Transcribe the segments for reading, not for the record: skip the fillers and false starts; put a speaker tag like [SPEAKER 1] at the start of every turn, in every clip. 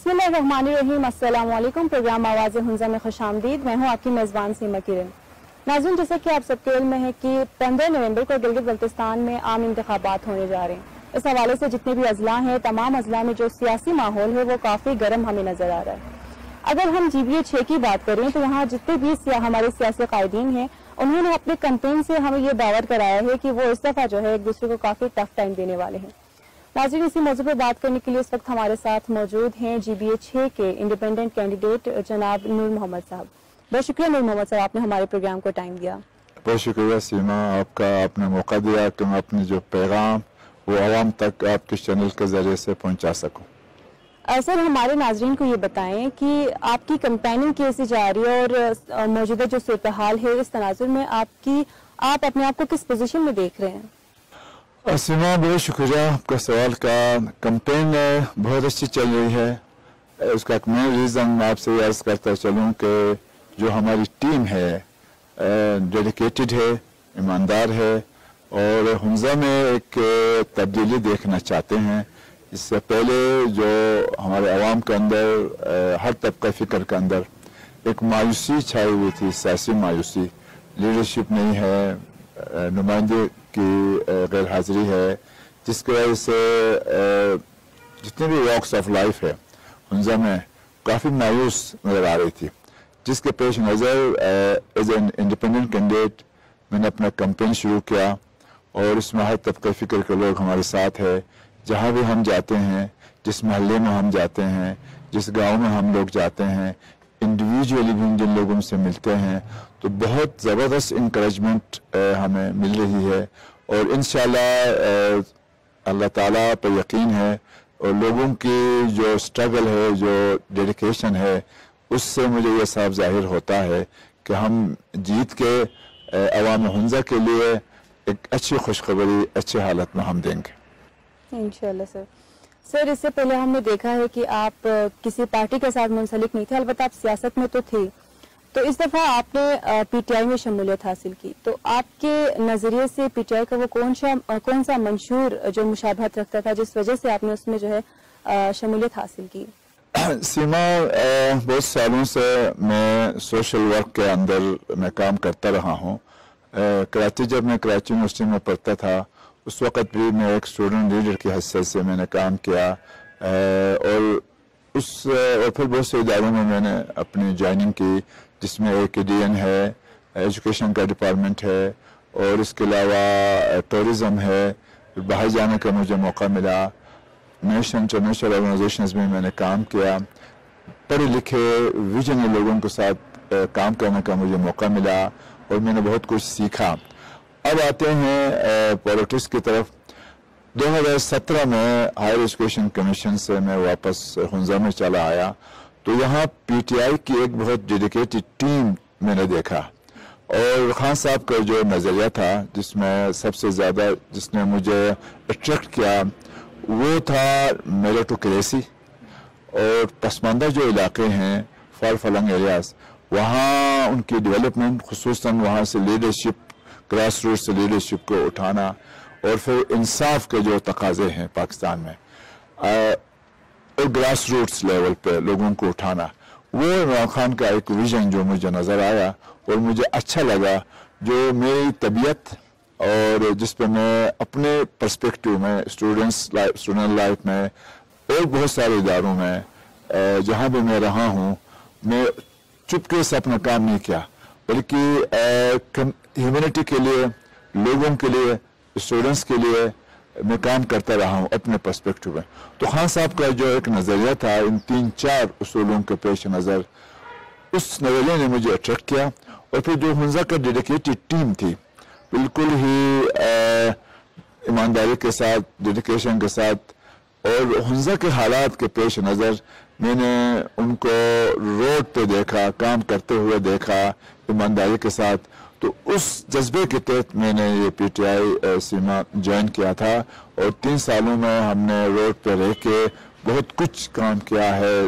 [SPEAKER 1] बिस्मिल्लाहिर्रहमानिर्रहीम, अस्सलाम वालेकुम। प्रोग्राम आवाज़ हुंज़ा में खुश आमदीद। मैं हूँ आपकी मेज़बान सीमा किरण। नाज़रीन, जैसे कि आप सबके इल्म में है कि 15 नवंबर को गिलगित बल्तिस्तान में आम इंतखाबात होने जा रहे हैं। इस हवाले से जितने भी अजला हैं, तमाम अजला में जो सियासी माहौल है वो काफ़ी गर्म हमें नज़र आ रहा है। अगर हम GBA 6 की बात करें तो यहाँ जितने भी हमारे सियासी कायदीन हैं, उन्होंने अपने कैंपेन से हमें ये दावत कराया है कि वो इस दफ़ा जो है एक दूसरे को काफ़ी टफ टाइम देने वाले हैं। नाज़रीन, इसी मौजू पर बात करने के लिए इस वक्त हमारे साथ मौजूद हैं GBA 6 के इंडिपेंडेंट कैंडिडेट जनाब नूर मोहम्मद साहब। बहुत शुक्रिया नूर मोहम्मद साहब, आपने हमारे प्रोग्राम को टाइम दिया।
[SPEAKER 2] बहुत शुक्रिया सीमा, आपका आपने मौका दिया कि मैं अपने जो पैगाम वो आवाम तक आपके चैनल के ज़रिए से पहुंचा सकूं।
[SPEAKER 1] सर, हमारे नाज़रीन को ये बताएं कि आपकी कैंपेनिंग कैसी जा रही है और मौजूदा जो सूरत हाल है इस तनाजुर में आप अपने आप को किस पोजीशन में देख रहे हैं?
[SPEAKER 2] सीमा, बहुत शुक्रिया आपका सवाल का। कैंपेन बहुत अच्छी चल रही है। उसका एक मेन रीज़न मैं आपसे अर्ज करता चलूँ कि जो हमारी टीम है डेडिकेटेड है, ईमानदार है और हुंज़ा में एक तब्दीली देखना चाहते हैं। इससे पहले जो हमारे आवाम के अंदर हर तबका फ़िक्र के अंदर एक मायूसी छाई हुई थी, सियासी मायूसी, लीडरशिप नहीं है, नुमाइंदे की गैर हाजिरी है, जिसकी वजह से जितने भी वॉक्स ऑफ लाइफ है हुंज़ा में काफ़ी मायूस नज़र आ रही थी, जिसके पेश नज़र एज एन इंडिपेंडेंट कैंडिडेट मैंने अपना कैंपेन शुरू किया और इसमें हर तबका फ़िक्र के लोग हमारे साथ है। जहाँ भी हम जाते हैं, जिस महल्ले में हम जाते हैं, जिस गांव में हम लोग जाते हैं, इंडिविजुअली भी जिन लोगों से मिलते हैं तो बहुत ज़बरदस्त इंकरेजमेंट हमें मिल रही है और इंशाल्लाह अल्लाह ताला पर यकीन है और लोगों की जो स्ट्रगल है, जो डेडिकेशन है, उससे मुझे ये साफ जाहिर होता है कि हम जीत के अवाम हुंज़ा के लिए एक अच्छी खुशखबरी अच्छी हालत में हम देंगे
[SPEAKER 1] इंशाल्लाह। सर, इससे पहले हमने देखा है कि आप किसी पार्टी के साथ मुंसलिक नहीं थे, अलबत्ता आप सियासत में तो थे। तो इस दफ़ा आपने PTI में शमूलियत हासिल की, तो आपके नज़रिए से PTI का वो कौन सा मंशूर जो मुशाबहत रखता था जिस वजह से आपने उसमें जो है शमूलियत हासिल की?
[SPEAKER 2] सीमा, बहुत सालों से मैं सोशल वर्क के अंदर मैं काम करता रहा हूँ। कराची, जब मैं कराची यूनिवर्सिटी में पढ़ता था उस वक़्त भी मैं एक स्टूडेंट लीडर की हैसियत से मैंने काम किया और फिर बहुत से इदारों में मैंने अपनी ज्वाइनिंग की, जिसमें AKDN है, एजुकेशन का डिपार्टमेंट है और इसके अलावा टूरिज़म है। बाहर जाने का मुझे मौका मिला, नेशनल इंटरनेशनल ऑर्गेनाइजेशंस में मैंने काम किया, पढ़े लिखे विजन लोगों के साथ काम करने का मुझे मौका मिला और मैंने बहुत कुछ सीखा। अब आते हैं पॉलिटिक्स की तरफ। 2017 में हायर एजुकेशन कमीशन से मैं वापस हुंज़ा में चला आया तो यहाँ PTI की एक बहुत डेडिकेटेड टीम मैंने देखा और खान साहब का जो नज़रिया था, जिसमें सबसे ज़्यादा जिसने मुझे अट्रैक्ट किया वो था मेरिटोक्रेसी और पसमानदा जो इलाके हैं, फार फलंग एरियाज, वहाँ उनकी डेवलपमेंट, खुसूसन वहाँ से लीडरशिप, ग्रास रूट से लीडरशिप को उठाना और फिर इंसाफ के जो तकाजे हैं पाकिस्तान में और ग्रास रूट्स लेवल पे लोगों को उठाना, वो इमरान खान का एक विजन जो मुझे नज़र आया और मुझे अच्छा लगा, जो मेरी तबीयत और जिस पे मैं अपने पर्सपेक्टिव में स्टूडेंट लाइफ में और बहुत सारे इदारों में जहाँ भी मैं रहा हूँ, मैं चुपके से अपना काम नहीं किया, बल्कि ह्यूमैनिटी के लिए, लोगों के लिए, स्टूडेंट्स के लिए मैं काम करता रहा हूँ अपने पर्सपेक्टिव में। तो खान साहब का जो एक नज़रिया था इन 3-4 उसूलों के पेश नज़र, उस नज़रिए ने मुझे अट्रैक्ट किया और फिर जो हुंज़ा का डेडिकेटेड टीम थी, बिल्कुल ही ईमानदारी के साथ, डेडिकेशन के साथ और हुंज़ा के हालात के पेश नज़र मैंने उनको रोड पे देखा, काम करते हुए देखा ईमानदारी के साथ, तो उस जज्बे के तहत मैंने ये PTI सीमा ज्वाइन किया था और 3 सालों में हमने रोड पे रह के बहुत कुछ काम किया है।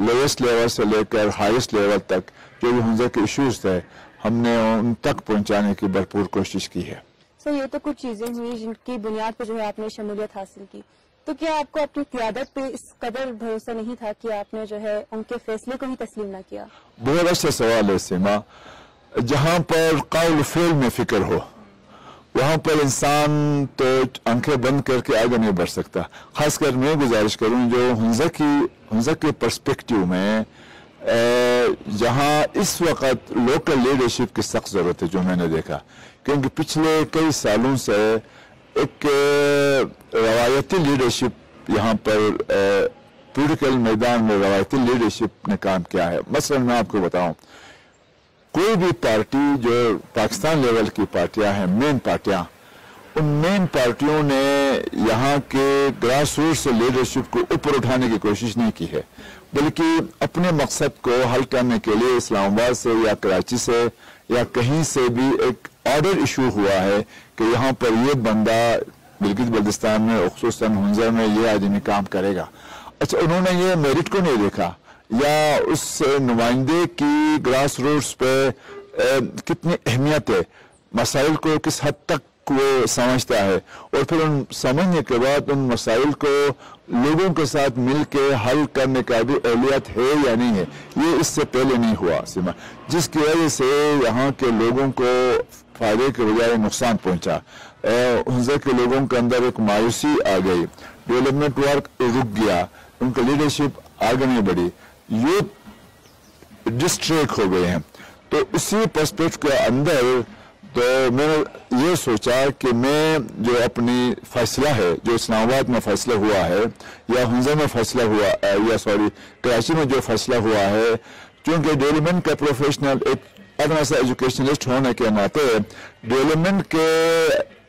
[SPEAKER 2] लोएस्ट लेवल से लेकर हाईएस्ट लेवल तक जो भी हुंज़ा के इश्यूज थे हमने उन तक पहुंचाने की भरपूर कोशिश की है।
[SPEAKER 1] सर, ये तो कुछ चीज़ें हुई जिनकी बुनियाद पर जो है आपने शमूलियत हासिल की, تو کیا آپ کو اپنی قیادت پہ اس قدر بھروسہ نہیں تھا کہ آپ نے جو ہے ان کے فیصلے کو ہی تسلیم نہ کیا؟
[SPEAKER 2] بہت اچھا سوال ہے سیما. جہاں پر قول فعل میں فکر ہو وہاں پر انسان تو آنکھیں بند کر کے آگے نہیں بڑھ سکتا. خاص کر میں گزارش کروں جو ہنزا کے پرسپیکٹیو میں جہاں اس وقت لوکل لیڈرشپ کی سخت ضرورت ہے جو میں نے دیکھا، کیونکہ پچھلے کئی سالوں سے ایک روایتی لیڈرشپ یہاں پر پولیٹیکل میدان میں روایتی لیڈرشپ نے کام کیا ہے. مثلا میں آپ کو بتاؤں، کوئی بھی پارٹی جو پاکستان لیول کی پارٹیاں ہیں، مین پارٹیاں، ان مین پارٹیوں نے یہاں کے گراس روٹ سے لیڈرشپ کو اوپر اٹھانے کی کوشش نہیں کی ہے، بلکہ اپنے مقصد کو حل کرنے کے لیے اسلام آباد سے یا کراچی سے یا کہیں سے بھی ایک آرڈر ایشو ہوا ہے کہ یہاں پر یہ بندہ گلگت بلتستان میں خصوصاً ہنزا میں یہ آدمی کام کرے گا. اچھا، انہوں نے یہ میرٹ کو نہیں دیکھا یا اس نمائندے کی گراس روٹس پہ کتنی اہمیت ہے، مسائل کو کس حد تک وہ سمجھتا ہے، اور پھر ان سمجھنے کے بعد ان مسائل کو لوگوں کے ساتھ مل کے حل کرنے کا بھی اہلیت ہے یا نہیں ہے. یہ اس سے پہلے نہیں ہوا سیما، جس کی وجہ سے یہاں کے لوگوں کو فائدے کے بجائے نقصان پہنچا. ہنزا کے لوگوں کے اندر ایک مایوسی آ گئی، ڈیولپمنٹ ورک رک گیا، ان کا لیڈرشپ آگے نہیں بڑھی، یوتھ ڈسٹریکٹ ہو گئے ہیں. تو اسی پرسپیکٹ کے اندر تو میں نے یہ سوچا کہ میں جو اپنی فیصلہ ہے جو اسلام آباد میں فیصلہ ہوا ہے یا ہنزا میں فیصلہ ہوا کراچی میں جو فیصلہ ہوا ہے، چونکہ ڈیولپمنٹ کا پروفیشنل ایک ادنا سا ایجوکیشنلسٹ ہونے کے ناطے ڈیولپمنٹ کے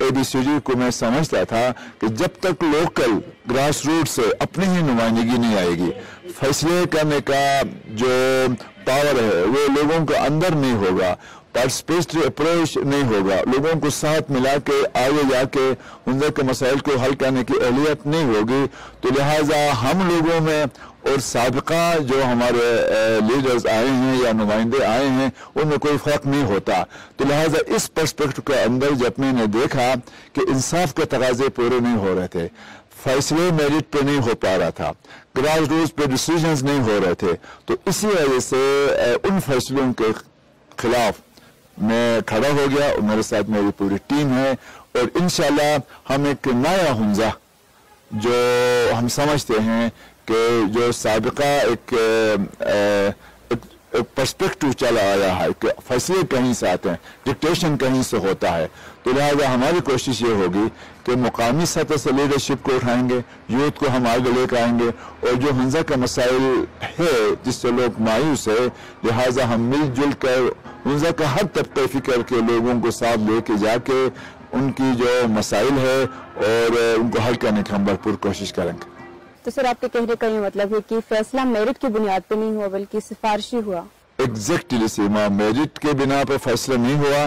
[SPEAKER 2] اے بی سی ڈی کو میں سمجھتا تھا کہ جب تک لوکل گراس روٹ سے اپنی ہی نمائندگی نہیں آئے گی، فیصلے کرنے کا جو پاور ہے وہ لوگوں کے اندر نہیں ہوگا، پارٹیسپیٹری اپروچ نہیں ہوگا، لوگوں کو ساتھ ملا کے آگے جا کے ہنزا کے مسائل کو حل کرنے کی اہلیت نہیں ہوگی، تو لہٰذا ہم لوگوں میں اور سابقہ جو ہمارے لیڈرز آئے ہیں یا نمائندے آئے ہیں ان میں کوئی فرق نہیں ہوتا. تو لہٰذا اس پرسپیکٹ کے اندر جب میں نے دیکھا کہ انصاف کے تقاضے پورے نہیں ہو رہے تھے، فیصلے میرٹ پہ نہیں ہو پا رہا تھا، گراس روٹس پہ ڈیسیژنز نہیں ہو رہے تھے، تو اسی وجہ سے ان فیصلوں کے خلاف میں کھڑا ہو گیا اور میرے ساتھ میری پوری ٹیم ہے، اور انشاءاللہ ہم ایک نیا ہنزا جو ہم سمجھتے ہیں کہ جو سابقہ ایک پرسپیکٹو چلا آیا ہے کہ فیصلے کہیں سے آتے ہیں، ڈکٹیشن کہیں سے ہوتا ہے، تو لہٰذا ہماری کوشش یہ ہوگی کہ مقامی سطح سے لیڈرشپ کو اٹھائیں گے، یوتھ کو ہم آگے لے کے آئیں گے، اور جو ہنزا کا مسائل ہے جس سے لوگ مایوس ہے، لہٰذا ہم مل جل کر ہنزا کا ہر طبقہ فکر کے لوگوں کو ساتھ لے کے جا کے ان کی جو مسائل ہے اور ان کو حل کرنے کی ہم بھرپور کوشش کریں گے.
[SPEAKER 1] تو سر آپ کے کہنے کا یہ مطلب ہے کہ فیصلہ میرٹ کی بنیاد پہ نہیں ہوا بلکہ سفارشی ہوا؟
[SPEAKER 2] ایگزیکٹلی سیما، میرٹ کے بنا پہ فیصلہ نہیں ہوا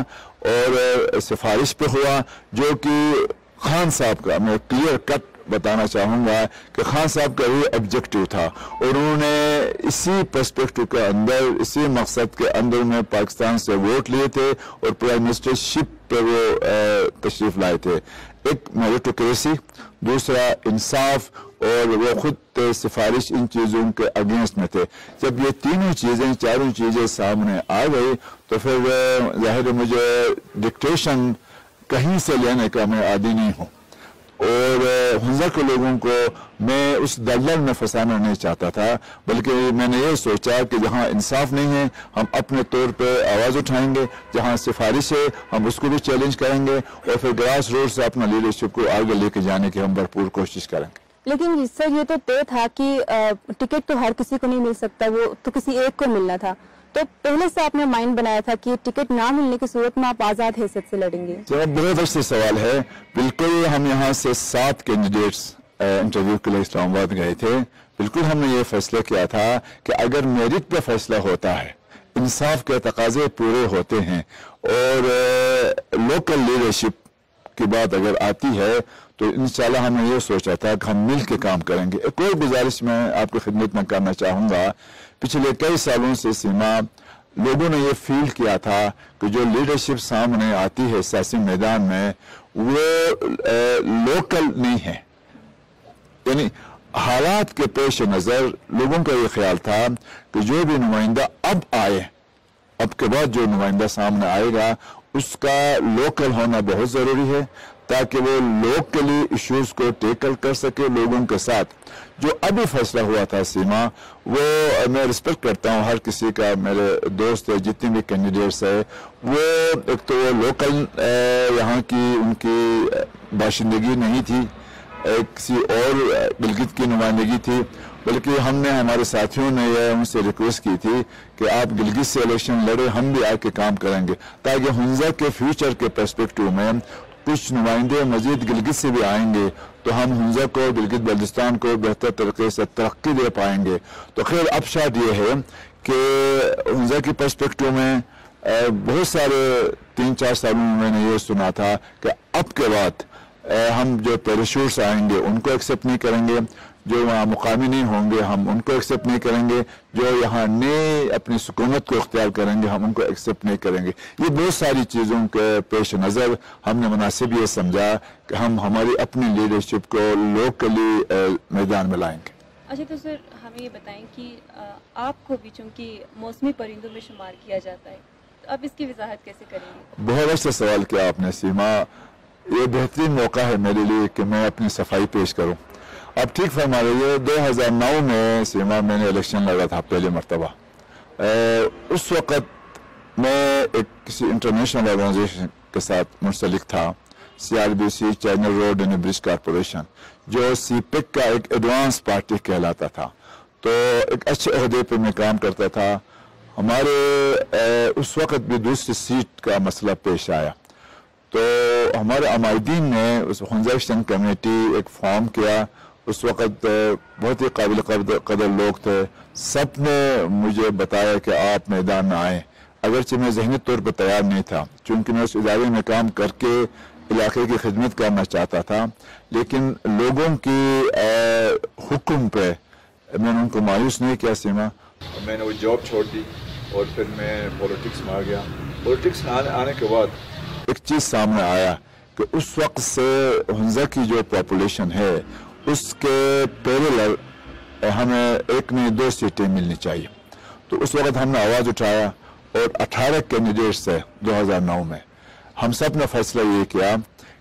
[SPEAKER 2] اور سفارش پہ ہوا، جو کہ خان صاحب کا میں کلیئر کٹ بتانا چاہوں گا کہ خان صاحب کا یہ آبجیکٹو تھا، اور انہوں نے اسی پرسپیکٹو کے اندر اسی مقصد کے اندر میں پاکستان سے ووٹ لیے تھے اور پرائم منسٹرشپ پہ وہ تشریف لائے تھے. ایک میریٹوکریسی، دوسرا انصاف، اور وہ خود سفارش، ان چیزوں کے اگینسٹ میں تھے. جب یہ تینوں چیزیں چاروں چیزیں سامنے آ گئی تو پھر ظاہر ہے مجھے ڈکٹیشن کہیں سے لینے کا میں عادی نہیں ہوں، اور ہنزا کے لوگوں کو میں اس دلدل میں پھنسانا نہیں چاہتا تھا، بلکہ میں نے یہ سوچا کہ جہاں انصاف نہیں ہے ہم اپنے طور پہ آواز اٹھائیں گے، جہاں سفارش ہے ہم اس کو بھی چیلنج کریں گے، اور پھر گراس روٹ سے اپنا لیڈرشپ کو آگے لے کے جانے کی ہم بھرپور کوشش کریں گے.
[SPEAKER 1] لیکن سر یہ تو طے تھا کہ ٹکٹ تو ہر کسی کو نہیں مل سکتا، وہ تو کسی ایک کو ملنا تھا، تو پہلے سے آپ نے مائنڈ بنایا تھا کہ ٹکٹ نہ ملنے کی صورت میں آپ آزاد حیثیت سے لڑیں گے؟
[SPEAKER 2] بہت اچھا سوال ہے. بالکل ہم یہاں سے 7 کینڈیڈیٹس انٹرویو کے لیے اسلام آباد گئے تھے. بالکل ہم نے یہ فیصلہ کیا تھا کہ اگر میرٹ پہ فیصلہ ہوتا ہے، انصاف کے تقاضے پورے ہوتے ہیں، اور لوکل لیڈرشپ کی بات اگر آتی ہے تو انشاءاللہ ہم نے یہ سوچا تھا کہ ہم مل کے کام کریں گے. ایک اور گزارش میں آپ کی خدمت میں کرنا چاہوں گا. پچھلے کئی سالوں سے سیما لوگوں نے یہ فیل کیا تھا کہ جو لیڈرشپ سامنے آتی ہے سیاسی میدان میں وہ لوکل نہیں ہے، यानी हालात के पेश नज़र लोगों का ये ख्याल था कि जो भी नुमाइंदा अब आए, अब के बाद जो नुमाइंदा सामने आएगा उसका लोकल होना बहुत ज़रूरी है, ताकि वो लोकली इश्यूज को टेकल कर सके लोगों के साथ। जो अभी फैसला हुआ था सीमा, वो मैं रिस्पेक्ट करता हूँ हर किसी का, मेरे दोस्त है जितने भी कैंडिडेट्स है, वो एक तो वो लोकल यहाँ की उनकी बाशिंदगी नहीं थी, किसी और गिलगित की नुमाइंदगी थी, बल्कि हमने हमारे साथियों ने यह उनसे रिक्वेस्ट की थी कि आप गिलगित से इलेक्शन लड़े, हम भी आके काम करेंगे, ताकि हुंजा के फ्यूचर के पर्सपेक्टिव में कुछ नुमाइंदे मजीद गिलगित से भी आएंगे तो हम हुंजा को, गिलगित बल्तिस्तान को बेहतर तरीके से तरक्की दे पाएंगे। तो खैर अब शायद ये है कि हुंजा की पर्सपेक्टिव में बहुत सारे 3-4 सालों में मैंने ये सुना था कि अब के बाद हम जो पैराशूट्स आएंगे उनको एक्सेप्ट नहीं करेंगे, जो वहाँ मुकामी नहीं होंगे हम उनको एक्सेप्ट नहीं करेंगे, जो यहाँ नए अपनी सुकूमत को इख्तियार करेंगे हम उनको एक्सेप्ट नहीं करेंगे। ये बहुत सारी चीज़ों के पेश नज़र हमने मुनासिब ये समझा कि हम हमारी अपनी लीडरशिप को लोकली मैदान में लाएंगे।
[SPEAKER 1] अच्छा, तो सर हमें ये बताएं कि आपको भी चूँकि मौसमी परिंदों में शुमार किया जाता है, तो अब इसकी वजाहत कैसे करेंगे?
[SPEAKER 2] बहुत अच्छा सवाल किया आपने सीमा, ये बेहतरीन मौका है मेरे लिए कि मैं अपनी सफाई पेश करूं। अब ठीक फरमा रही है, 2009 में सीमा मैंने इलेक्शन लड़ा था पहली मरतबा। उस वक़्त मैं एक किसी इंटरनेशनल ऑर्गेनाइजेशन के साथ मुंसलिक था, CRBC channel road and bridge corporation, जो CPEC का एक एडवांस पार्टी कहलाता था। तो एक अच्छे अहदे पे मैं काम करता था। हमारे उस वक़्त भी दूसरी सीट का मसला पेश आया, तो हमारे अमायदीन ने उस हुंजा एक्शन कमेटी एक फॉर्म किया। उस वक़्त बहुत ही काबिल कदर लोग थे, सब ने मुझे बताया कि आप मैदान में आएँ, अगरचे मैं ज़हनी तौर पर तैयार नहीं था, चूँकि मैं उस इदारे में काम करके इलाके की खिदमत करना चाहता था, लेकिन लोगों की हुक्म पे मैंने उनको मायूस नहीं किया सीमा। मैंने वो जॉब छोड़ दी और फिर मैं पॉलिटिक्स में आ गया। पॉलिटिक्स में आने के बाद एक चीज़ सामने आया कि उस वक्त से हुंजा की जो पॉपुलेशन है उसके पैरेलल हमें 1 नहीं 2 सीटें मिलनी चाहिए। तो उस वक्त हमने आवाज़ उठाया और 18 कैंडिडेट्स थे 2009 में। हम सब ने फैसला ये किया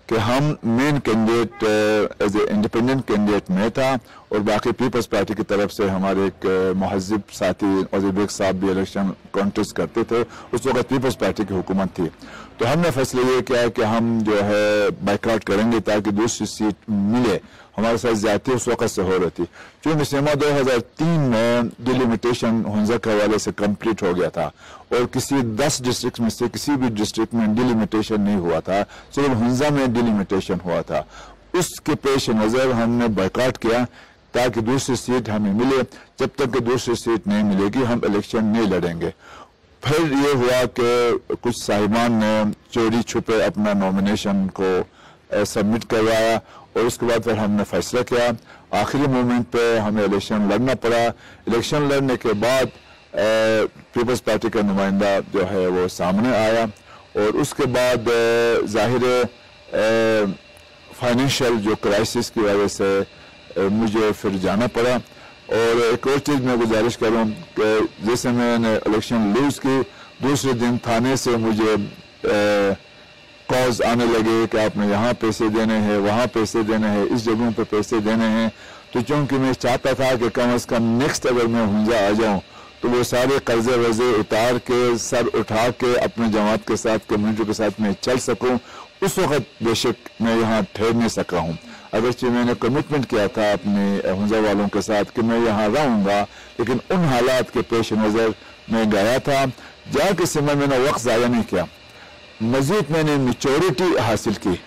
[SPEAKER 2] कि हम main candidate as a independent candidate में था और बाकी पीपल्स पार्टी की तरफ से हमारे एक महजिब साथी अजीबेग साहब भी इलेक्शन कॉन्टेस्ट करते थे। उस वक्त पीपल्स पार्टी की हुकूमत थी, तो हमने फैसला ये किया कि हम जो है बाइकआउट करेंगे ताकि दूसरी सीट मिले। हमारे साथ ज्यादती उस वक्त से हो रही थी, चूँकि सिमा 2003 में डिलिमिटेशन हुंजा के हवाले से कंप्लीट हो गया था और किसी 10 डिस्ट्रिक्ट में से किसी भी डिस्ट्रिक्ट में डिलिमिटेशन नहीं हुआ था, सिर्फ हुंजा में डिलिमिटेशन हुआ था। उसके पेश नज़र हमने बाइकआउट किया ताकि दूसरी सीट हमें मिले। जब तक कि दूसरी सीट नहीं मिलेगी हम इलेक्शन नहीं लड़ेंगे। फिर ये हुआ कि कुछ साहिबान ने चोरी छुपे अपना नॉमिनेशन को सबमिट करवाया और उसके बाद फिर हमने फैसला किया। आखिरी मोमेंट पे हमें इलेक्शन लड़ना पड़ा। इलेक्शन लड़ने के बाद पीपल्स पार्टी का नुमाइंदा जो है वो सामने आया और उसके बाद जाहिर फाइनेंशियल जो क्राइसिस की वजह से मुझे फिर जाना पड़ा। और एक और चीज़ मैं गुजारिश करूँ कि जैसे मैंने इलेक्शन लूज की, दूसरे दिन थाने से मुझे कॉल्स आने लगे कि आपने यहाँ पैसे देने हैं, वहाँ पैसे देने हैं, इस जगहों पे पैसे देने हैं। तो चूँकि मैं चाहता था कि कम अज़ कम नेक्स्ट अगर मैं हुंजा आ जाऊँ तो वो सारे कर्जे वर्जे उतार के सर उठा के अपने जमात के साथ, कम्युनिटी के साथ मैं चल सकूँ। उस वक़्त बेशक मैं यहाँ ठहर नहीं सका हूँ, अगरचे मैंने कमिटमेंट किया था अपने हुंजा वालों के साथ कि मैं यहाँ रहूँगा, लेकिन उन हालात के पेश नज़र मैं गया था। जाके समय मैंने वक्त ज़ाया नहीं किया, मज़ीद मैंने मैच्योरिटी हासिल की,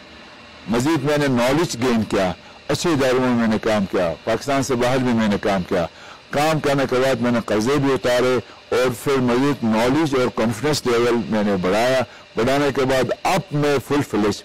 [SPEAKER 2] मज़ीद मैंने नॉलेज गेन किया, अच्छे इदारों में मैंने काम किया, पाकिस्तान से बाहर भी मैंने काम किया। काम करने के बाद मैंने कर्जे भी उतारे और फिर मज़ीद नॉलेज और कॉन्फिडेंस लेवल मैंने बढ़ाया। बढ़ाने के बाद अब मैं फुल फ्लेज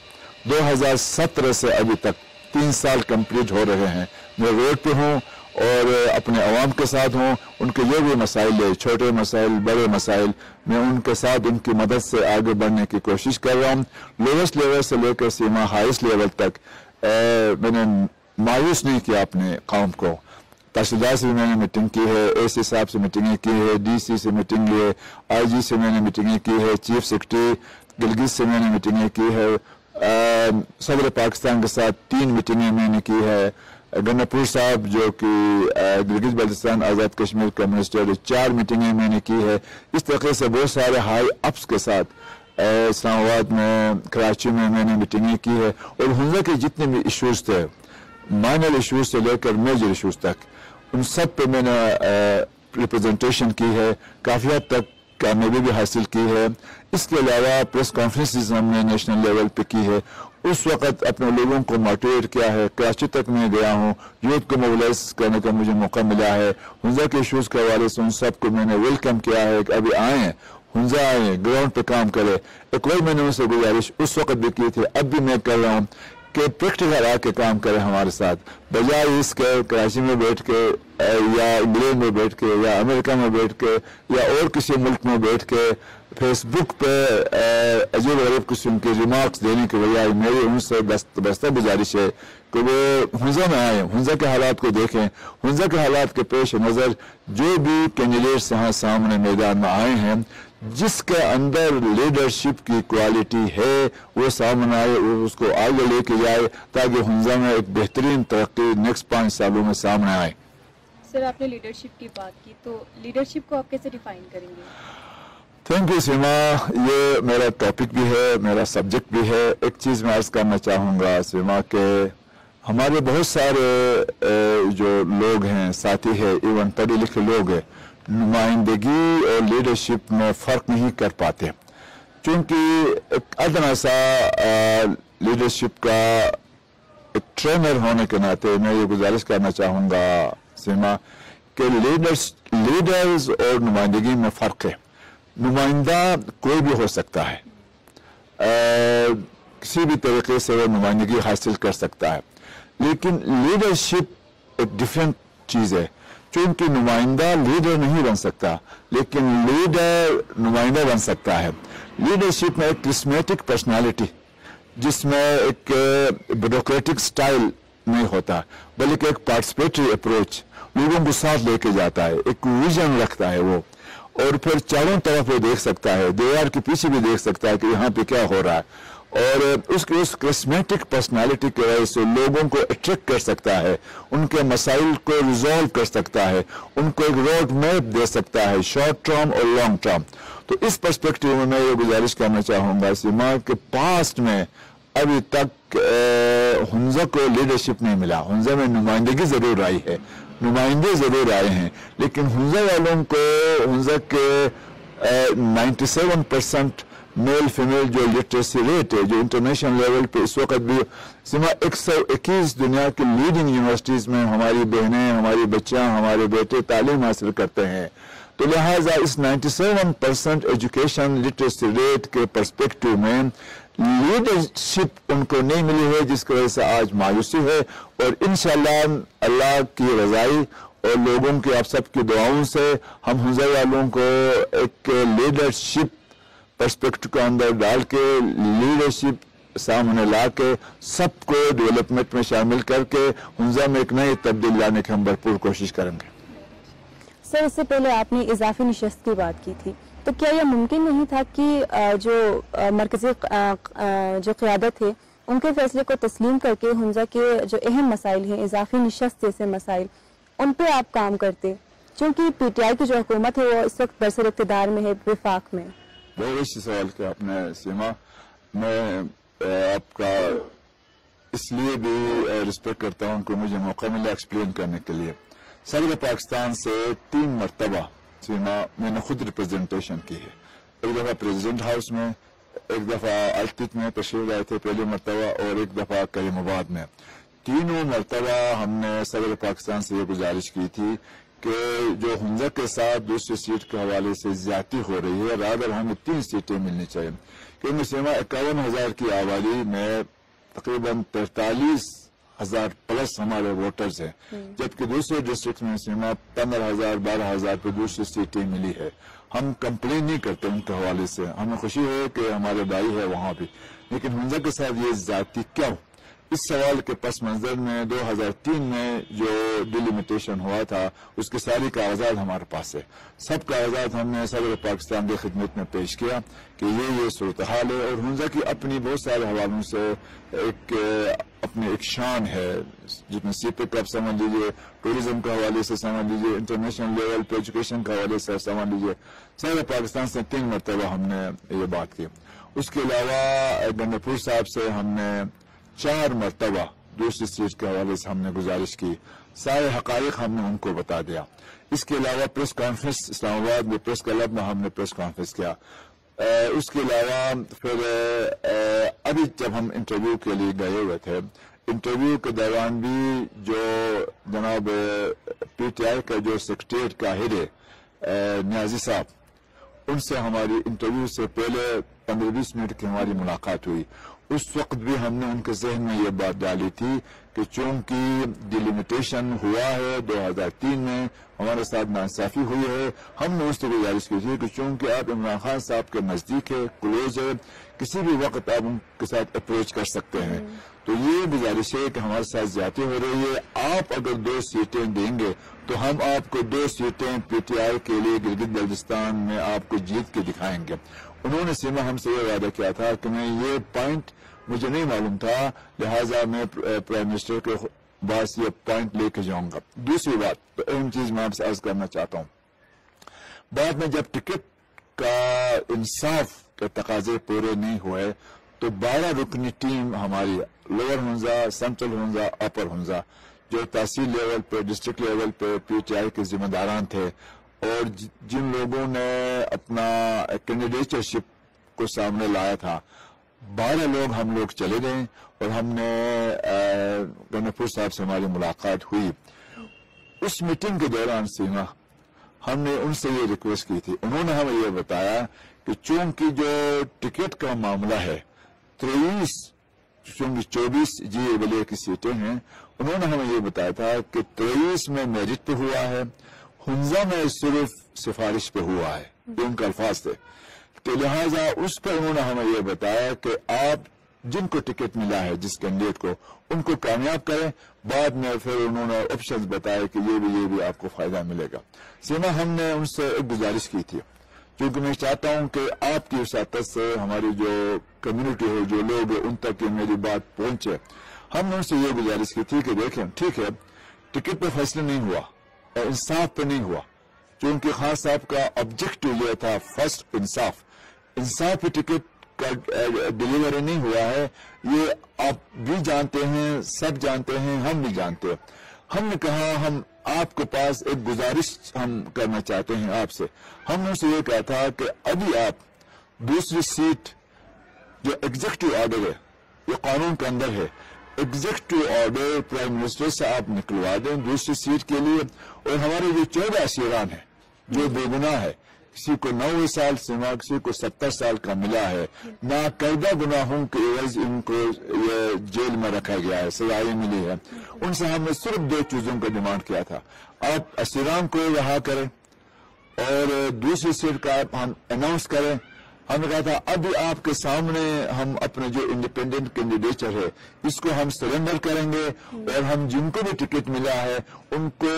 [SPEAKER 2] 2017 से अभी तक 3 साल कंप्लीट हो रहे हैं, मैं रोड पे हूँ और अपने अवाम के साथ हूँ। उनके जो भी मसाइल है, छोटे मसाइल बड़े मसाइल, मैं उनके साथ उनकी मदद से आगे बढ़ने की कोशिश कर रहा हूँ। लोवेस्ट लेवल से लेकर सीमा हाईएस्ट लेवल तक मैंने मायूस नहीं किया अपने कौम को। तहसीलदार से भी मैंने मीटिंग की है, एसी साहब से मीटिंगें की है, डीसी से मीटिंग की है, आईजी से मैंने मीटिंगें की है, चीफ सेक्रेटरी गिलगित से मैंने मीटिंगें की है, सदर पाकिस्तान के साथ 3 मीटिंगें मैंने की है, गन्नापुर साहब जो कि गिलगित बल्तिस्तान आज़ाद कश्मीर का मिनिस्टर, 4 मीटिंगें मैंने की है। इस तरीके से बहुत सारे हाई अप्स के साथ इस्लामाबाद में, कराची में मैंने मीटिंगें की है। और हुंजा के जितने भी इश्यूज थे, माइनर इश्यूज से लेकर मेजर इश्यूज तक, उन सब पे मैंने रिप्रेजेंटेशन की है, काफ़ी हद तक कामयाबी भी हासिल की है। इसके अलावा प्रेस कॉन्फ्रेंसेस हमने नेशनल लेवल पे की है। उस वक्त अपने लोगों को मोटिवेट किया है। कराची तक मैं गया हूँ, यूथ को मोबिलाइज करने का मुझे मौका मिला है। हुंजा के इश्यूज के हवाले से उन सबको मैंने वेलकम किया है कि अभी आए, हुंजा आए, ग्राउंड पे काम करे। एक वही मैंने उनसे गुजारिश उस वक्त भी की थी, अब भी मैं कर रहा हूँ कि प्रैक्टिकल आके काम करे हमारे साथ, बजाय इसके कराची में बैठ के या इंग्लैंड में बैठ के या अमेरिका में बैठ के या और किसी मुल्क में बैठ के फेसबुक पे अजीब गरीब किस्म के रिमार्क्स देने के बजाय मेरी उनसे बस्ता गुजारिश है कि वो हुंजा में आए, हुंजा के हालात को देखें। हुंजा के हालात के पेश नज़र जो भी कैंडिडेट्स यहाँ सामने मैदान में आए हैं, जिसके अंदर लीडरशिप की क्वालिटी है, वो सामने आए, उसको आगे लेके जाए ताकि हुंजा में एक बेहतरीन तरक्की नेक्स्ट 5 सालों में सामने आए।
[SPEAKER 1] सर, आपने लीडरशिप की बात की, तो लीडरशिप को आप कैसे डिफाइन करेंगे?
[SPEAKER 2] थैंक यू सीमा, ये मेरा टॉपिक भी है, मेरा सब्जेक्ट भी है। एक चीज़ मैं अर्ज करना चाहूँगा सीमा के हमारे बहुत सारे जो लोग हैं, साथी है, इवन पढ़े लिखे लोग हैं, नुमाइंदगी और लीडरशिप में फ़र्क नहीं कर पाते, क्योंकि एक अदना सा लीडरशिप का एक ट्रेनर होने के नाते मैं ये गुजारिश करना चाहूँगा सीमा कि लीडर्स और नुमाइंदगी में फ़र्क है। नुमाइंदा कोई भी हो सकता है, किसी भी तरीके से वो नुमाइंदगी हासिल कर सकता है, लेकिन लीडरशिप एक डिफरेंट चीज़ है। क्योंकि नुमाइंदा लीडर नहीं बन सकता, लेकिन लीडर नुमाइंदा बन सकता है। लीडरशिप में एक क्रिस्मेटिक पर्सनालिटी, जिसमें एक ब्यूरोक्रेटिक स्टाइल नहीं होता, बल्कि एक पार्टिसिपेटरी अप्रोच, लोगों को साथ लेके जाता है, एक विजन रखता है वो, और फिर चारों तरफ वो देख सकता है, दीवार के पीछे भी देख सकता है कि यहाँ पे क्या हो रहा है, और उसकी उस करिस्मेटिक पर्सनालिटी की वजह से लोगों को अट्रैक्ट कर सकता है, उनके मसाइल को रिजॉल्व कर सकता है, उनको एक रोड मैप दे सकता है, शॉर्ट टर्म और लॉन्ग टर्म। तो इस पर्सपेक्टिव में मैं ये गुजारिश करना चाहूँगा सीमा के पास्ट में अभी तक हुंजा को लीडरशिप नहीं मिला। हुंजा में नुमाइंदगी जरूर आई है, नुमाइंदे जरूर आए हैं, लेकिन हुंजा वालों को, हुंजा के 97% मेल फीमेल जो लिटरेसी रेट है, जो इंटरनेशनल लेवल पे इस वक्त भी सीमा 121 दुनिया की लीडिंग यूनिवर्सिटीज में हमारी बहनें, हमारी बच्चियां, हमारे बेटे तालीम हासिल करते हैं। तो लिहाजा इस 97% एजुकेशन लिटरेसी रेट के पर्सपेक्टिव में लीडरशिप उनको नहीं मिली है, जिसकी वजह से आज मायूसी है। और इंशाअल्लाह अल्लाह की रज़ाई और लोगों की, आप सबकी दुआओं से हम हुंजा वालों को एक लीडरशिप पर्सपेक्टिव के अंदर डाल के, लीडरशिप सामने ला के, सबको डेवलपमेंट में शामिल करके हुंजा में एक नई तब्दीली लाने की हम भरपूर कोशिश करेंगे।
[SPEAKER 1] सर, इससे पहले आपने इजाफी नशस्त की बात की थी, तो क्या यह मुमकिन नहीं था कि जो मरकजी जो क़यादत है उनके फैसले को तस्लीम करके हुंजा के जो अहम मसाइल हैं, इजाफी नशस्त जैसे मसाइल, उन पर आप काम करते? क्योंकि पीटीआई की जो हुकूमत है वो इस वक्त बरसर इक़्तिदार में है, विफाक में।
[SPEAKER 2] बहुत अच्छी सवाल किया आपने सीमा। मैं आपका इसलिए भी रिस्पेक्ट करता हूँ कि मुझे मौका मिला एक्सप्लेन करने के लिए। सदर पाकिस्तान से 3 मरतबा सीमा मैंने खुद रिप्रेजेंटेशन की है। एक दफ़ा प्रेसिडेंट हाउस में, एक दफ़ा अल्तिक में तशरीफ लाए थे पहली मरतबा, और एक दफ़ा करीमाबाद में। तीनों मरतबा हमने सदर पाकिस्तान से ये गुजारिश की थी कि जो हुंजा के साथ दूसरी सीट के हवाले से ज्यादती हो रही है, रादर हमें 3 सीटें मिलनी चाहिए, क्योंकि सीमा 51,000 की आबादी में तकरीबन 43,000 प्लस हमारे वोटर्स हैं, जबकि दूसरे डिस्ट्रिक्ट में सीमा 15,000 12,000 पे दूसरी सीटें मिली है। हम कंप्लेन नहीं करते उनके हवाले से, हमें खुशी है कि हमारे भाई है वहां भी, लेकिन हुंजा के साथ ये ज्यादती क्यों? اس سوال کے پس منظر میں 2003 میں جو ڈیلیمیٹیشن ہوا تھا اس کے ساری کاغذات ہمارے پاس ہے. سب کاغذات ہم نے صدر پاکستان کی خدمت میں پیش کیا کہ یہ صورتحال ہے. اور ہنزا کی اپنی بہت سارے حوالوں سے اپنی ایک شان ہے, جس میں سی پیک آپ سمجھ لیجیے, ٹوریزم کے حوالے سے سمجھ لیجیے, انٹرنیشنل لیول پہ ایجوکیشن کے حوالے سے سمجھ لیجیے. صدر پاکستان سے 3 مرتبہ ہم نے یہ بات کی. اس کے علاوہ گنڈپور صاحب سے ہم نے 4 مرتبہ دوسری سیٹ کے حوالے سے ہم نے گزارش کی. سارے حقائق ہم نے ان کو بتا دیا. اس کے علاوہ پریس کانفرنس اسلام آباد میں پریس کلب میں ہم نے پریس کانفرنس کیا. اس کے علاوہ پھر ابھی جب ہم انٹرویو کے لیے گئے ہوئے تھے, انٹرویو کے دوران بھی جو جناب پی ٹی آئی کا جو سیکریٹریٹ کا ہیڈ ہے نیازی صاحب, ان سے ہماری انٹرویو سے پہلے 15-20 منٹ کی ہماری ملاقات ہوئی. اس وقت بھی ہم نے ان کے ذہن میں یہ بات ڈالی تھی کہ چونکہ ڈیلیمیٹیشن ہوا ہے 2003 میں, ہمارے ساتھ ناانصافی ہوئی ہے, ہم نے اس سے گزارش کی تھی کہ چونکہ آپ عمران خان صاحب کے نزدیک ہے, کلوز ہے, کسی بھی وقت آپ ان کے ساتھ اپروچ کر سکتے ہیں. تو یہ گزارش ہے کہ ہمارے ساتھ زیادتی ہو رہی ہے. آپ اگر 2 سیٹیں دیں گے تو ہم آپ کو 2 سیٹیں پی ٹی آئی کے لیے گلگت بلتستان میں آپ کو جیت کے دکھائیں گے. انہوں نے سیما ہم سے یہ وعدہ کیا تھا کہ میں یہ پوائنٹ مجھے نہیں معلوم تھا, لہٰذا میں پرائم منسٹر کے پاس یہ پوائنٹ لے کے جاؤں گا. دوسری بات, تو اہم چیز میں آپ سے عرض کرنا چاہتا ہوں, بعد میں جب ٹکٹ کا انصاف کے تقاضے پورے نہیں ہوئے تو 12 رکنی ٹیم ہماری لوور ہنزا, سینٹرل ہنزا, اپر ہنزا, جو تحصیل لیول پہ, ڈسٹرکٹ لیول پہ پی ٹی آئی کے ذمہ داران تھے, اور جن لوگوں نے اپنا کینڈیڈیٹرشپ کو سامنے لایا تھا, 12 لوگ ہم لوگ چلے گئے. اور ہم نے گنڈپور صاحب سے ہماری ملاقات ہوئی. اس میٹنگ کے دوران سیما ہم نے ان سے یہ ریکویسٹ کی تھی, انہوں نے ہمیں یہ بتایا کہ چونکہ جو ٹکٹ کا معاملہ ہے 24 جی ایولیے کی سیٹیں ہیں, انہوں نے ہمیں یہ بتایا تھا کہ 23 میں میرٹ پہ ہوا ہے, ہنزا میں صرف سفارش پہ ہوا ہے, ان کا الفاظ تھے. تو لہٰذا اس پر انہوں نے ہمیں یہ بتایا کہ آپ جن کو ٹکٹ ملا ہے, جس کینڈیڈیٹ کو, ان کو کامیاب کریں. بعد میں پھر انہوں نے آپشنز بتائے کہ یہ بھی آپ کو فائدہ ملے گا. سیما ہم نے ان سے ایک گزارش کی تھی, کیونکہ میں چاہتا ہوں کہ آپ کی وساطت سے ہماری جو کمیونٹی ہے, جو لوگ ہیں, ان تک میری بات پہنچے. ہم نے ان سے یہ گزارش کی تھی کہ دیکھیں ٹھیک ہے, ٹکٹ پہ فیصلہ نہیں ہوا اور انصاف پہ نہیں ہوا, چونکہ خان صاحب کا آبجیکٹو یہ تھا فرسٹ انصاف پہ ٹکٹ کا ڈیلیوری نہیں ہوا ہے. یہ آپ بھی جانتے ہیں, سب جانتے ہیں, ہم بھی جانتے ہیں. ہم نے کہا ہم آپ کے پاس ایک گزارش ہم کرنا چاہتے ہیں آپ سے. ہم نے اسے یہ کہا تھا کہ ابھی آپ دوسری سیٹ جو ایگزیکٹو آرڈر ہے, یہ قانون کے اندر ہے, ایگزیکٹو آرڈر پرائم منسٹر سے آپ نکلوا دیں دوسری سیٹ کے لیے. اور ہمارے جو 14 اسیران ہیں جو بے گناہ ہے, کسی کو 90 سال سما, کسی کو 70 سال کا ملا ہے, ناکردہ گناہوں کے عوض ان کو یہ جیل میں رکھا گیا ہے, سزائیں ملی ہے. ان سے ہم نے صرف 2 چیزوں کا ڈیمانڈ کیا تھا, آپ اسیران کو رہا کریں اور دوسری سیٹ کا ہم اناؤنس کریں. ہم نے کہا تھا ابھی آپ کے سامنے ہم اپنے جو انڈیپینڈنٹ کینڈیڈیٹر ہے اس کو ہم سرنڈر کریں گے, اور ہم جن کو بھی ٹکٹ ملا ہے ان کو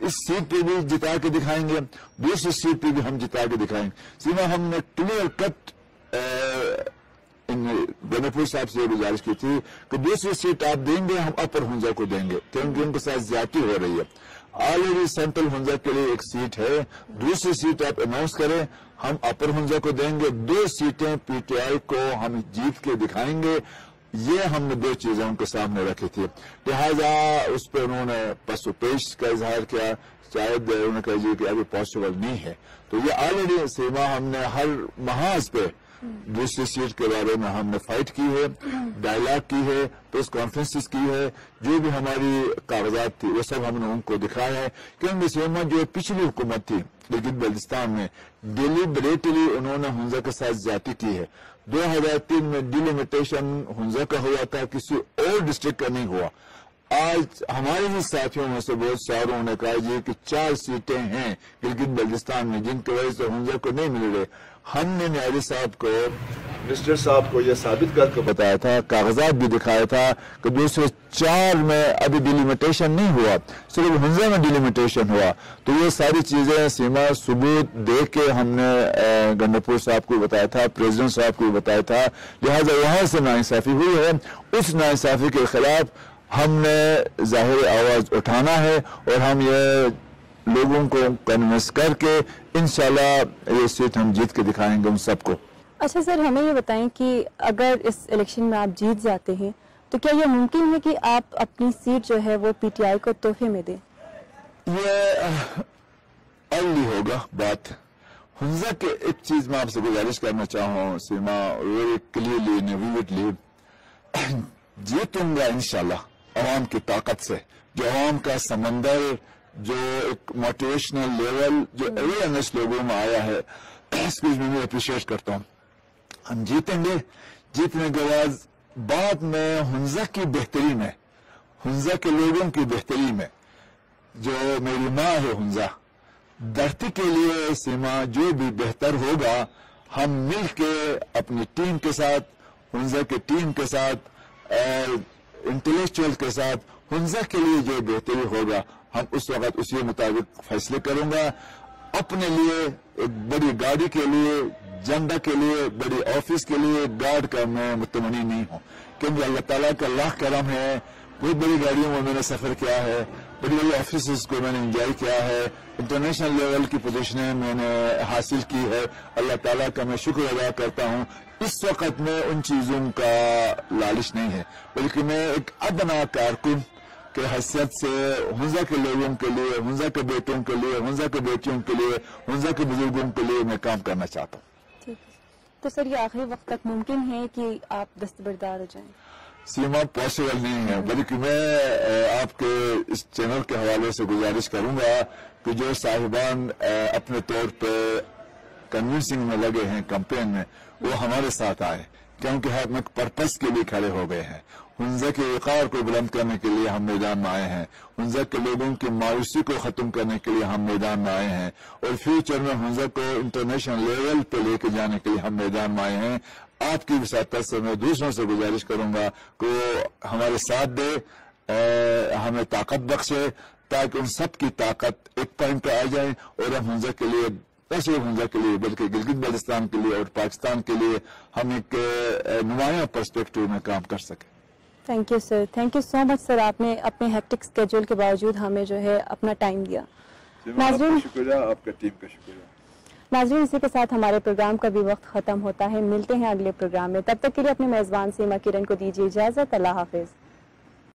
[SPEAKER 2] اس سیٹ پہ بھی جتا کے دکھائیں گے, دوسری سیٹ پہ بھی ہم جتا کے دکھائیں گے. سیما ہم نے کلیئر کٹ گنڈپور صاحب سے یہ گزارش کی تھی کہ دوسری سیٹ آپ دیں گے, ہم اپر ہنزا کو دیں گے, کیونکہ ان کے ساتھ زیادتی ہو رہی ہے. آلریڈی سینٹرل ہنزا کے لیے ایک سیٹ ہے, دوسری سیٹ آپ اناؤنس کریں, ہم اپر ہنزا کو دیں گے, 2 سیٹیں پی ٹی آئی کو ہم جیت کے دکھائیں گے. یہ ہم نے 2 چیزیں ان کے سامنے رکھی تھی. لہذا اس پہ انہوں نے پس و پیش کا اظہار کیا, شاید انہوں نے کہا کہ ابھی پاسبل نہیں ہے. تو یہ آلریڈی سیما ہم نے ہر محاذ پہ دوسری سیٹ کے بارے میں ہم نے فائٹ کی ہے, ڈائلاگ کی ہے, پریس کانفرنسز کی ہے, جو بھی ہماری کاغذات تھی وہ سب ہم نے ان کو دکھایا ہے. کیونکہ سیما جو پچھلی حکومت تھی گلگت بلتستان میں, ڈیلیبریٹلی انہوں نے ہنزا کے ساتھ زیادتی کی ہے. 2003 میں ڈیلیمیٹیشن ہنزا کا ہوا تھا, کسی اور ڈسٹرکٹ کا نہیں ہوا. آج ہمارے ہی ساتھیوں میں سے بہت ساروں نے کہا جی کہ 4 سیٹیں ہیں گلگت بلتستان میں جن کی وجہ سے ہنزا کو نہیں مل رہے. ہم نے نیازی صاحب کو मिनिस्टर साहब को यह साबित करके बताया था, कागजात भी दिखाया था कि 204 में अभी डिलिमिटेशन नहीं हुआ, सिर्फ हुंजा में डिलिमिटेशन हुआ। तो ये सारी चीजें सीमा सबूत दे के हमने गंडापुर साहब को बताया था, प्रेसिडेंट साहब को बताया था, लिहाजा वहां से नाइंसाफी हुई है। उस नाइंसाफी के खिलाफ हमने जाहिर आवाज उठाना है और हम ये लोगों को कन्विंस करके इंशाल्लाह ये सीट हम जीत के दिखाएंगे उन सबको।
[SPEAKER 1] अच्छा सर, हमें ये बताएं कि अगर इस इलेक्शन में आप जीत जाते हैं तो क्या ये मुमकिन है कि आप अपनी सीट जो है वो पीटीआई को तोहफे में दें?
[SPEAKER 2] ये अर्ली होगा बात। हुंजा के एक चीज मैं आपसे गुजारिश करना चाहूँ सीमा, वेरी क्लियरली विविडली, जीतूंगा इंशाल्लाह अवाम की ताकत से। जो अवाम का समंदर, जो एक मोटिवेशनल लेवल, जो अवेयरनेस लोगों में आया है, इसको मैं अप्रिशिएट करता हूँ। हम जीतेंगे। जीतने के बाद में हुंजा की बेहतरी में, हुंजा के लोगों की बेहतरी में, जो मेरी माँ है हुंजा, धरती के लिए सीमा जो भी बेहतर होगा, हम मिल के अपनी टीम के साथ, हुंजा की टीम के साथ, इंटेलेक्चुअल के साथ, हुंजा के लिए जो बेहतरी होगा हम उस वक्त उसी मुताबिक फैसले करूंगा। अपने लिए, एक बड़ी गाड़ी के लिए, झंडा के लिए, बड़ी ऑफिस के लिए गार्ड का मैं मुतमनी नहीं हूँ, क्योंकि अल्लाह ताला का लाख करम है। बहुत बड़ी गाड़ियों में मैंने सफर किया है, बड़ी बड़ी ऑफिस को मैंने एंजॉय किया है, इंटरनेशनल लेवल की पोजीशनें मैंने हासिल की है। अल्लाह ताला का मैं शुक्र अदा करता हूँ। इस वक्त में उन चीजों का लालच नहीं है, बल्कि मैं एक अदना कारकुन के हैसियत से हुंजा के लोगों के लिए, हुंजा के बेटों के लिए, हुंजा के बेटियों के लिए, हुंजा के बुजुर्गों के लिए मैं काम करना चाहता हूँ।
[SPEAKER 1] ठीक है, तो सर ये आखिरी वक्त तक मुमकिन है कि आप दस्तबरदार हो जाएं?
[SPEAKER 2] सीमा पॉसिबल नहीं है, बल्कि मैं आपके इस चैनल के हवाले से गुजारिश करूंगा कि जो साहिबान अपने तौर पे कन्विंसिंग में लगे हैं कैंपेन में, वो हमारे साथ आए, क्योंकि हम एक पर्पस के लिए खड़े हो गए हैं। हुंजा के वक़ार को बुलंद करने के लिए हम मैदान में आए हैं, हुंजा के लोगों की मायूसी को खत्म करने के लिए हम मैदान में आए हैं, और फ्यूचर में हुंजा को इंटरनेशनल लेवल पे लेके जाने के लिए हम मैदान में आए हैं। आपकी विसातत से मैं दूसरों से गुजारिश करूंगा कि वो हमारे साथ दे, हमें ताकत बख्शे, ताकि उन सब की ताकत एक पॉइंट पे आ जाए और हम हुंजा के लिए, न सिर्फ हुंजा के लिए बल्कि गिलगित बल्तिस्तान के लिए और पाकिस्तान के लिए हम एक नुमाया पर्सपेक्टिव में काम कर सकें।
[SPEAKER 1] Thank you sir, thank you so much sir, आपने अपने हेक्टिक स्केड्यूल के बावजूद हमें जो है अपना टाइम दिया।
[SPEAKER 2] नाज़रीन, शुक्रिया, आपका टीम का शुक्रिया।
[SPEAKER 1] नाज़रीन, इसी के साथ हमारे प्रोग्राम का भी वक्त खत्म होता है। मिलते हैं अगले प्रोग्राम में, तब तक के लिए अपने मेजबान सीमा किरण को दीजिए इजाजत। अल्लाह हाफिज।